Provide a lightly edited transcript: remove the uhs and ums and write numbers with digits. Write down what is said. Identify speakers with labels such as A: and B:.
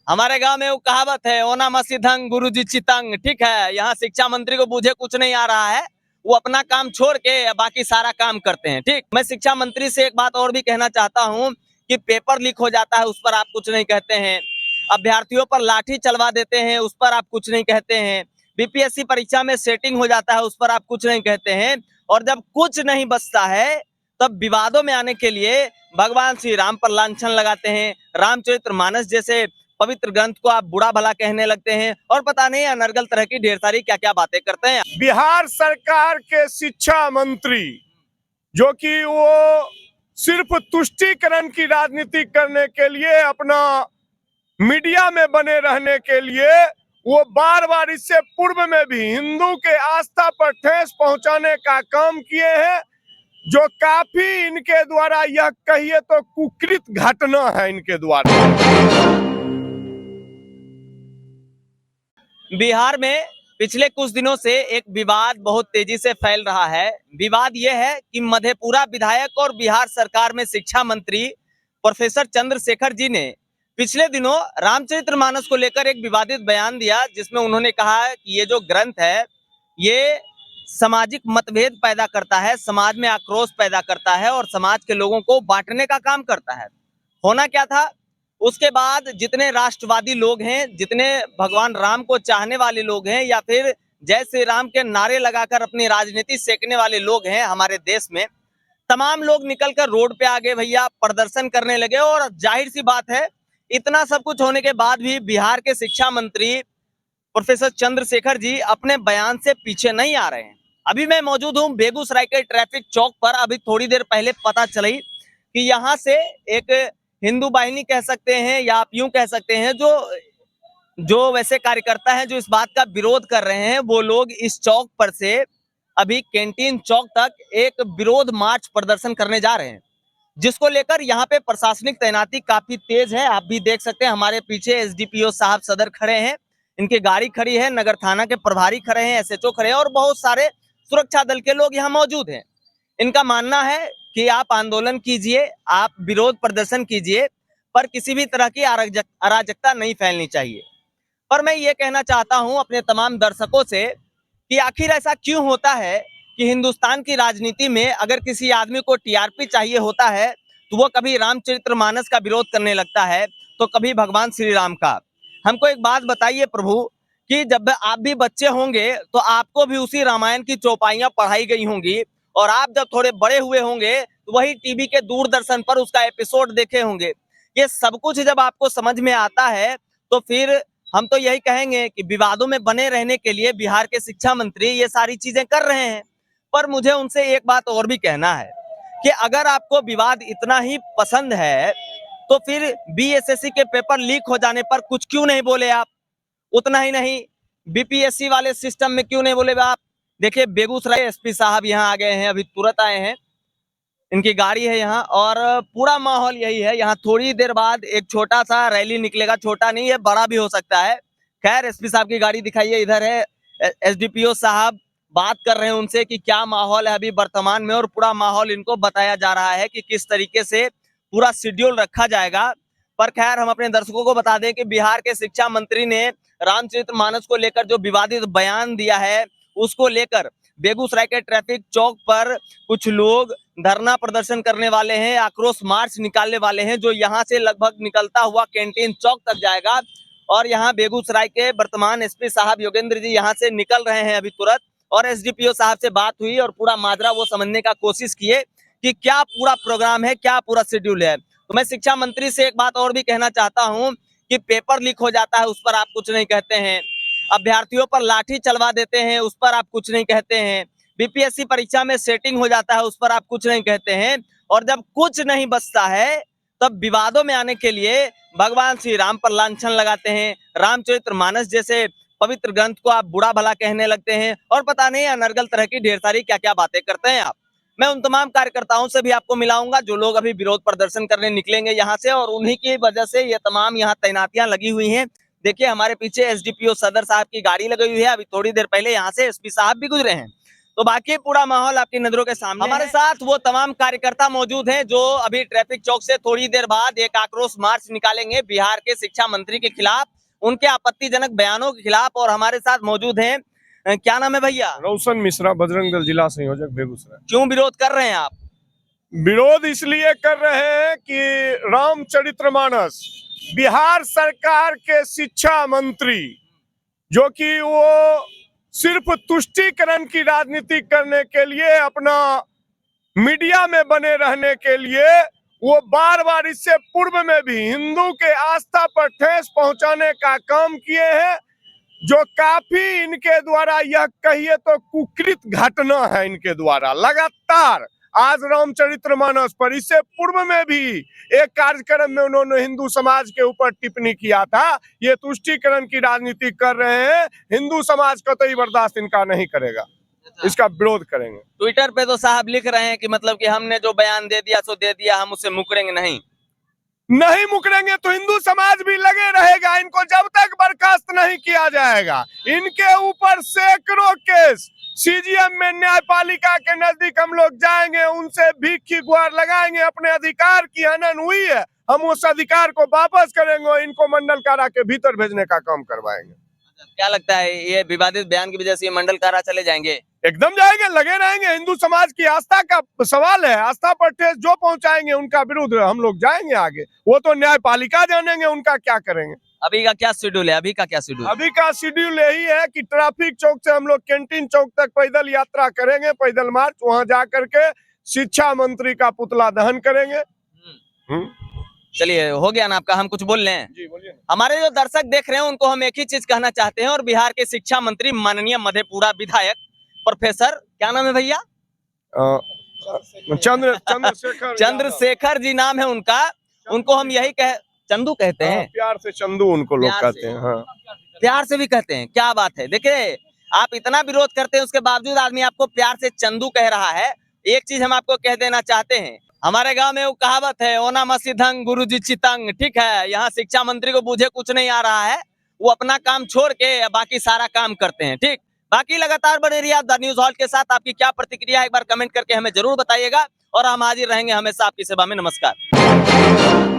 A: हमारे गांव में वो कहावत है, ओना मसीधंग गुरुजी चितंग। ठीक है, यहाँ शिक्षा मंत्री को बूझे कुछ नहीं आ रहा है, वो अपना काम छोड़ के बाकी सारा काम करते हैं। ठीक, मैं शिक्षा मंत्री से एक बात और भी कहना चाहता हूँ कि पेपर लीक हो जाता है, उस पर आप कुछ नहीं कहते हैं। अभ्यर्थियों पर लाठी चलवा देते हैं, उस पर आप कुछ नहीं कहते हैं। बीपीएससी परीक्षा में सेटिंग हो जाता है, उस पर आप कुछ नहीं कहते हैं। और जब कुछ नहीं बचता है तब विवादों में आने के लिए भगवान श्री राम पर लांछन लगाते हैं, रामचरितमानस जैसे पवित्र ग्रंथ को आप बुरा भला कहने लगते हैं, और पता नहीं अनर्गल तरह की ढेर सारी क्या क्या बातें करते हैं।
B: बिहार सरकार के शिक्षा मंत्री जो कि वो सिर्फ तुष्टीकरण की राजनीति करने के लिए, अपना मीडिया में बने रहने के लिए, वो बार बार इससे पूर्व में भी हिंदू के आस्था पर ठेस पहुंचाने का काम किए हैं, जो काफी इनके द्वारा यह कहिए तो कुकृत घटना है इनके द्वारा।
A: बिहार में पिछले कुछ दिनों से एक विवाद बहुत तेजी से फैल रहा है। विवाद यह है कि मधेपुरा विधायक और बिहार सरकार में शिक्षा मंत्री प्रोफेसर चंद्रशेखर जी ने पिछले दिनों रामचरितमानस को लेकर एक विवादित बयान दिया, जिसमें उन्होंने कहा कि ये जो ग्रंथ है ये सामाजिक मतभेद पैदा करता है, समाज में आक्रोश पैदा करता है और समाज के लोगों को बांटने का काम करता है। होना क्या था, उसके बाद जितने राष्ट्रवादी लोग हैं, जितने भगवान राम को चाहने वाले लोग हैं, या फिर जय श्री राम के नारे लगाकर अपनी राजनीति सेकने वाले लोग हैं हमारे देश में, तमाम लोग निकलकर रोड पे आ गए भैया, प्रदर्शन करने लगे। और जाहिर सी बात है, इतना सब कुछ होने के बाद भी बिहार के शिक्षा मंत्री प्रोफेसर चंद्रशेखर जी अपने बयान से पीछे नहीं आ रहे हैं। अभी मैं मौजूद हूं बेगूसराय के ट्रैफिक चौक पर। अभी थोड़ी देर पहले पता चली कि यहाँ से एक हिंदू बाहिनी कह सकते हैं या आप यूं कह सकते हैं, जो वैसे कार्यकर्ता हैं जो इस बात का विरोध कर रहे हैं, वो लोग इस चौक पर से अभी कैंटीन चौक तक एक विरोध मार्च प्रदर्शन करने जा रहे हैं, जिसको लेकर यहाँ पे प्रशासनिक तैनाती काफी तेज है। आप भी देख सकते हैं, हमारे पीछे एसडीपीओ साहब सदर खड़े हैं, इनकी गाड़ी खड़ी है, नगर थाना के प्रभारी खड़े हैं, एसएचओ खड़े हैं और बहुत सारे सुरक्षा दल के लोग यहाँ मौजूद हैं। इनका मानना है कि आप आंदोलन कीजिए, आप विरोध प्रदर्शन कीजिए, पर किसी भी तरह की अराजकता नहीं फैलनी चाहिए। पर मैं ये कहना चाहता हूं अपने तमाम दर्शकों से कि आखिर ऐसा क्यों होता है कि हिंदुस्तान की राजनीति में अगर किसी आदमी को टीआरपी चाहिए होता है तो वो कभी रामचरितमानस का विरोध करने लगता है, तो कभी भगवान श्री राम का। हमको एक बात बताइए प्रभु, कि जब आप भी बच्चे होंगे तो आपको भी उसी रामायण की चौपाइयां पढ़ाई गई होंगी, और आप जब थोड़े बड़े हुए होंगे तो वही टीवी के दूरदर्शन पर उसका एपिसोड देखे होंगे। ये सब कुछ जब आपको समझ में आता है तो फिर हम तो यही कहेंगे कि विवादों में बने रहने के लिए बिहार के शिक्षा मंत्री ये सारी चीजें कर रहे हैं। पर मुझे उनसे एक बात और भी कहना है कि अगर आपको विवाद इतना ही पसंद है तो फिर बीएसएससी के पेपर लीक हो जाने पर कुछ क्यों नहीं बोले आप? उतना ही नहीं, बीपीएससी वाले सिस्टम में क्यों नहीं बोले आप? देखिए बेगूसराय एसपी साहब यहाँ आ गए हैं, अभी तुरंत आए हैं, इनकी गाड़ी है यहाँ, और पूरा माहौल यही है। यहाँ थोड़ी देर बाद एक छोटा सा रैली निकलेगा, छोटा नहीं है, बड़ा भी हो सकता है। खैर, एसपी साहब की गाड़ी दिखाइए, इधर है एसडीपीओ साहब, बात कर रहे हैं उनसे कि क्या माहौल है अभी वर्तमान में, और पूरा माहौल इनको बताया जा रहा है कि किस तरीके से पूरा शेड्यूल रखा जाएगा। पर खैर, हम अपने दर्शकों को बता दें कि बिहार के शिक्षा मंत्री ने रामचरितमानस को लेकर जो विवादित बयान दिया है, उसको लेकर बेगूसराय के ट्रैफिक चौक पर कुछ लोग धरना प्रदर्शन करने वाले हैं, आक्रोश मार्च निकालने वाले हैं, जो यहाँ से लगभग निकलता हुआ कैंटीन चौक तक जाएगा। और यहाँ बेगूसराय के वर्तमान एसपी साहब योगेंद्र जी यहाँ से निकल रहे हैं अभी तुरंत, और एसडीपीओ साहब से बात हुई और पूरा माजरा वो समझने का कोशिश किए कि क्या पूरा प्रोग्राम है, क्या पूरा शेड्यूल है। तो मैं शिक्षा मंत्री से एक बात और भी कहना चाहता हूँ कि पेपर लीक हो जाता है, उस पर आप कुछ नहीं कहते हैं। अभ्यर्थियों पर लाठी चलवा देते हैं, उस पर आप कुछ नहीं कहते हैं। बीपीएससी परीक्षा में सेटिंग हो जाता है, उस पर आप कुछ नहीं कहते हैं। और जब कुछ नहीं बचता है तब विवादों में आने के लिए भगवान श्री राम पर लांछन लगाते हैं, रामचरितमानस जैसे पवित्र ग्रंथ को आप बुरा भला कहने लगते हैं, और पता नहीं अनर्गल तरह की ढेर सारी क्या क्या बातें करते हैं आप। मैं उन तमाम कार्यकर्ताओं से भी आपको मिलाऊंगा जो लोग अभी विरोध प्रदर्शन करने निकलेंगे यहाँ से, और उन्हीं की वजह से ये तमाम यहाँ तैनातियां लगी हुई हैं। देखिए हमारे पीछे एसडीपीओ सदर साहब की गाड़ी लगी हुई है, अभी थोड़ी देर पहले यहाँ से एसपी साहब भी गुजरे हैं। तो बाकी पूरा माहौल आपकी नजरों के सामने हमारे साथ वो तमाम कार्यकर्ता मौजूद हैं जो अभी ट्रैफिक चौक से थोड़ी देर बाद एक आक्रोश मार्च निकालेंगे बिहार के शिक्षा मंत्री के खिलाफ, उनके आपत्तिजनक बयानों के खिलाफ। और हमारे साथ मौजूद हैं, क्या नाम है भैया?
B: रोशन मिश्रा, बजरंग दल जिला संयोजक बेगूसराय।
A: क्यों विरोध कर रहे हैं आप?
B: विरोध इसलिए कर रहे हैं कि रामचरितमानस बिहार सरकार के शिक्षा मंत्री जो कि वो सिर्फ तुष्टीकरण की राजनीति करने के लिए, अपना मीडिया में बने रहने के लिए वो बार बार इससे पूर्व में भी हिंदू के आस्था पर ठेस पहुंचाने का काम किए हैं, जो काफी इनके द्वारा यह कहिए तो कुकृत घटना है। इनके द्वारा लगातार आज रामचरितमानस पर, इससे पूर्व में भी एक कार्यक्रम में उन्होंने हिंदू समाज के ऊपर टिप्पणी किया था। ये तुष्टीकरण की राजनीति कर रहे हैं, हिंदू समाज कतई बर्दाश्त इनका नहीं करेगा, इसका विरोध करेंगे।
A: ट्विटर पे तो साहब लिख रहे हैं कि मतलब कि हमने जो बयान दे दिया सो दे दिया, हम उससे मुकरेंगे नहीं
B: मुकरेंगे तो हिंदू समाज भी लगे रहेगा। इनको जब तक बर्खास्त नहीं किया जाएगा, इनके ऊपर सैकड़ों केस सीजीएम में न्यायपालिका के नजदीक हम लोग जाएंगे, उनसे भीख की गुहार लगाएंगे। अपने अधिकार की हनन हुई है, हम उस अधिकार को वापस करेंगे और इनको मंडल कारा के भीतर भेजने का काम करवाएंगे।
A: क्या लगता है ये विवादित बयान की वजह से मंडल कारा चले जाएंगे?
B: एकदम जाएंगे, लगे रहेंगे। हिंदू समाज की आस्था का सवाल है, आस्था पर ठेस जो पहुंचाएंगे उनका विरुद्ध हम लोग जाएंगे आगे। वो तो न्यायपालिका जानेंगे उनका क्या करेंगे।
A: अभी का क्या शेड्यूल है? अभी का
B: शेड्यूल यही है कि ट्रैफिक चौक से हम लोग कैंटीन चौक तक पैदल यात्रा करेंगे, पैदल मार्च। वहां जा करके शिक्षा मंत्री का पुतला दहन करेंगे।
A: चलिए, हो गया ना आपका, हम कुछ बोल रहे हैं?
B: जी बोलिए।
A: हमारे जो दर्शक देख रहे हैं उनको हम एक ही चीज कहना चाहते हैं, और बिहार के शिक्षा मंत्री माननीय मधेपुरा विधायक प्रोफेसर, क्या नाम है भैया? चंद्रशेखर जी नाम है उनका। उनको हम यही चंदू कहते हैं,
B: प्यार से चंदू उनको लोग कहते हैं। हाँ,
A: प्यार से भी कहते हैं। क्या बात है, देखिए आप इतना विरोध करते हैं उसके बावजूद आदमी आपको प्यार से चंदू कह रहा है। एक चीज हम आपको कह देना चाहते हैं, हमारे गांव में वो कहावत है, ओना मसीधंग गुरुजी चितंग। ठीक है, यहाँ शिक्षा मंत्री को बुझे कुछ नहीं आ रहा है, वो अपना काम छोड़ के बाकी सारा काम करते हैं। ठीक, बाकी लगातार बने रहिए आप द न्यूज हॉल्ट के साथ। आपकी क्या प्रतिक्रिया है एक बार कमेंट करके हमें जरूर बताइएगा, और हम हाजिर रहेंगे हमेशा आपकी सेवा में। नमस्कार।